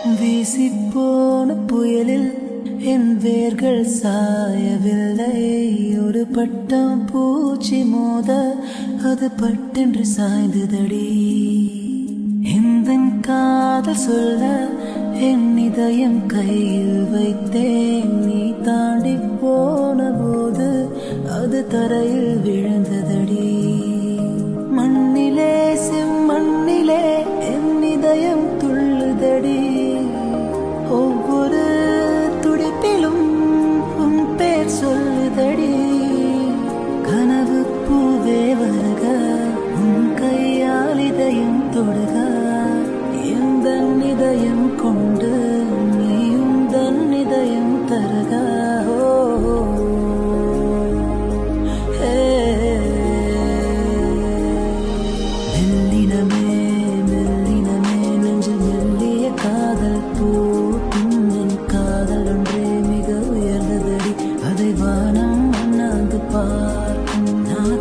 வீசிப்போன புயலில் என் வேர்கள் சாயவில்லை. ஒரு பட்டம் பூச்சி மோத அது பட்டென்று சாய்ந்ததடி. இந்த காதல் சொல்ல என் இதயம் கையில் வைத்தேன். நீ தாண்டி போன போது அது தரையில் விழுந்ததடி. மண்ணிலே செம்மண்ணிலே என் இதயம் துள்ளுதடி. ஒவ்வொரு துடிப்பிலும் உன் பேர் சொல்லுதடி. கனவு பூவே வருக, உன் கையால் இதயம் தொடுக. எந்த இதயம் கொண்டு நீயும் தன் இதயம் தருக. மெல்லினமே மெல்லினமே நெஞ்சு மெல்லிய காதல் பூட்டும். என் காதல் ஒன்றே மிக உயர்ந்ததடி. அதை வானம் அண்ணாந்து பார்க்கும். நான்